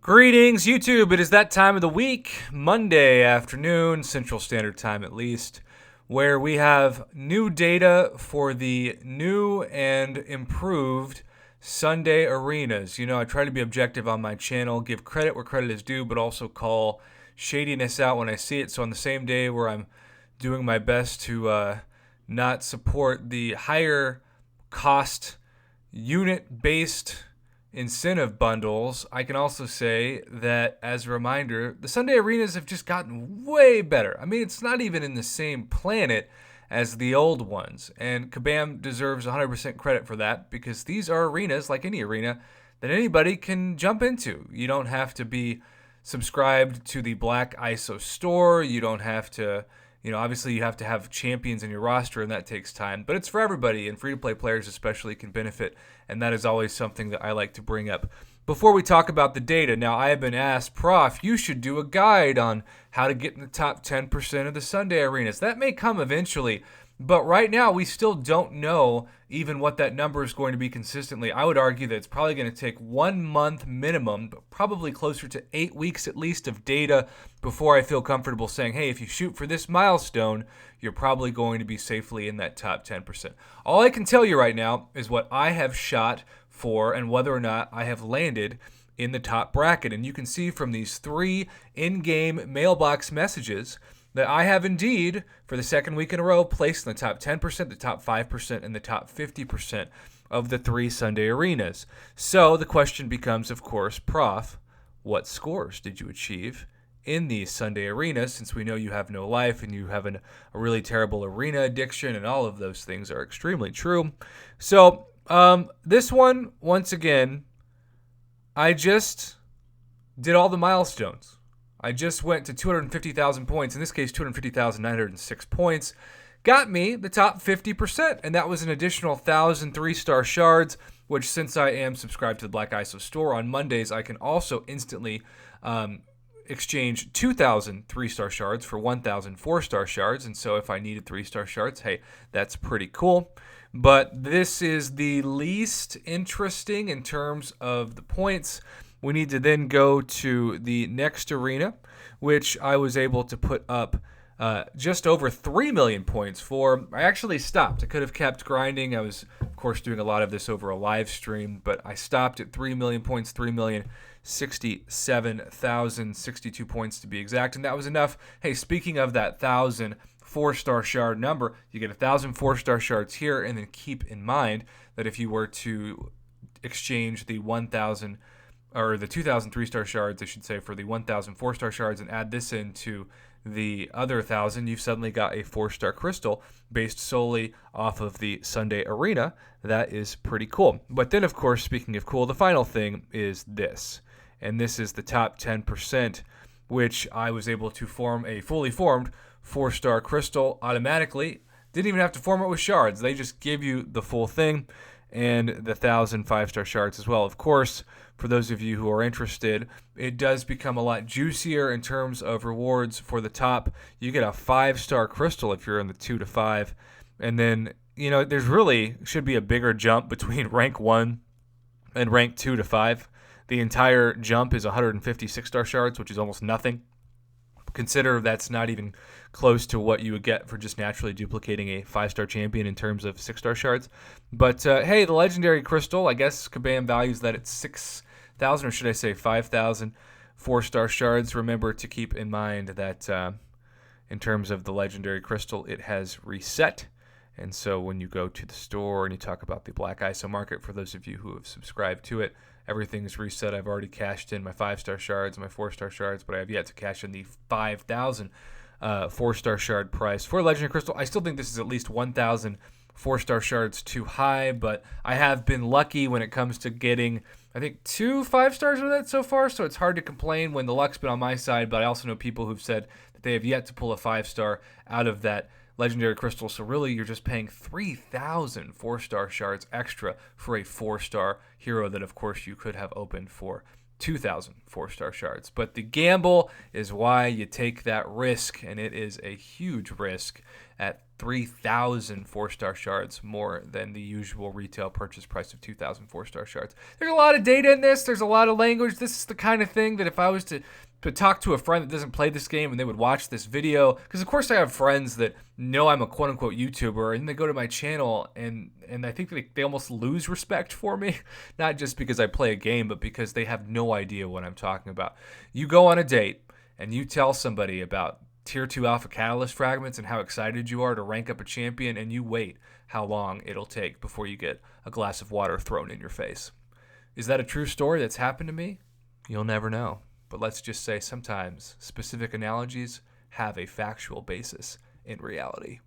Greetings, YouTube. It is that time of the week, Monday afternoon, Central Standard Time at least, where we have new data for the new and improved Sunday arenas. You know, I try to be objective on my channel, give credit where credit is due, but also call shadiness out when I see it. So on the same day where I'm doing my best to not support the higher cost unit based incentive bundles, I can also say that as a reminder, the Sunday arenas have just gotten way better. I mean, it's not even in the same planet as the old ones, and Kabam deserves 100% credit for that because these are arenas, like any arena, that anybody can jump into. You don't have to be subscribed to the Black ISO store. You don't have to, obviously you have to have champions in your roster, and that takes time. But it's for everybody, and free-to-play players especially can benefit, and that is always something that I like to bring up. Before we talk about the data, now I have been asked, Prof, you should do a guide on how to get in the top 10% of the Sunday arenas. That may come eventually, but right now we still don't know even what that number is going to be consistently. I would argue that it's probably going to take 1 month minimum, but probably closer to 8 weeks at least of data before I feel comfortable saying, hey, if you shoot for this milestone, you're probably going to be safely in that top 10%. All I can tell you right now is what I have shot for and whether or not I have landed in the top bracket. And you can see from these 3 in-game mailbox messages that I have indeed, for the second week in a row, placed in the top 10%, the top 5%, and the top 50% of the 3 Sunday arenas. So the question becomes, of course, Prof, what scores did you achieve in these Sunday arenas, since we know you have no life and you have a really terrible arena addiction, and all of those things are extremely true. So this one, once again, I just did all the milestones. I just went to 250,000 points, in this case 250,906 points, got me the top 50%, and that was an additional 1,000 3-star shards, which since I am subscribed to the Black ISO store on Mondays, I can also instantly exchange 2,000 3-star shards for 1,000 4-star shards, and so if I needed 3-star shards, hey, that's pretty cool. But this is the least interesting in terms of the points. We need to then go to the next arena, which I was able to put up just over 3 million points for. I actually stopped. I could have kept grinding. I was, of course, doing a lot of this over a live stream, but I stopped at 3 million points, 3,067,062 points to be exact, and that was enough. Hey, speaking of that 1,000 4-star shard number, you get 1,000 4-star shards here, and then keep in mind that if you were to exchange the 1,000 or the 2,000 3-star shards, I should say, for the 1,000 4-star shards and add this into the other 1,000, you've suddenly got a 4-star crystal based solely off of the Sunday arena. That is pretty cool. But then, of course, speaking of cool, the final thing is this. And this is the top 10%, which I was able to form a fully formed 4-star crystal automatically. Didn't even have to form it with shards. They just give you the full thing, and the 1,000 5-star shards as well. Of course, for those of you who are interested, it does become a lot juicier in terms of rewards for the top. You get a 5-star crystal if you're in the 2 to 5. And then, there's really should be a bigger jump between rank 1 and rank 2 to 5. The entire jump is 150 6-star shards, which is almost nothing. Consider that's not even close to what you would get for just naturally duplicating a 5-star champion in terms of 6-star shards. But hey, the legendary crystal, I guess Kabam values that at 6,000, or should I say 5,000 4-star shards. Remember to keep in mind that in terms of the legendary crystal, it has reset. And so when you go to the store and you talk about the Black ISO market, for those of you who have subscribed to it, everything's reset. I've already cashed in my 5-star shards, my 4-star shards, but I have yet to cash in the 5,000 4-star shard price for Legendary Crystal. I still think this is at least 1,000 4-star shards too high, but I have been lucky when it comes to getting, I think, 2 5-stars with it so far, so it's hard to complain when the luck's been on my side, but I also know people who've said that they have yet to pull a 5-star out of that Legendary Crystal, so really you're just paying 3,000 4-star shards extra for a 4-star hero that, of course, you could have opened for 2,000 4-star shards. But the gamble is why you take that risk, and it is a huge risk at 3,000 4-star shards more than the usual retail purchase price of 2,000 4-star shards. There's a lot of data in this. There's a lot of language. This is the kind of thing that if I was to talk to a friend that doesn't play this game and they would watch this video, because of course I have friends that know I'm a quote unquote YouTuber and they go to my channel and I think they almost lose respect for me, not just because I play a game, but because they have no idea what I'm talking about. You go on a date and you tell somebody about Tier 2 Alpha Catalyst fragments and how excited you are to rank up a champion, and you wait how long it'll take before you get a glass of water thrown in your face. Is that a true story that's happened to me? You'll never know. But let's just say sometimes specific analogies have a factual basis in reality.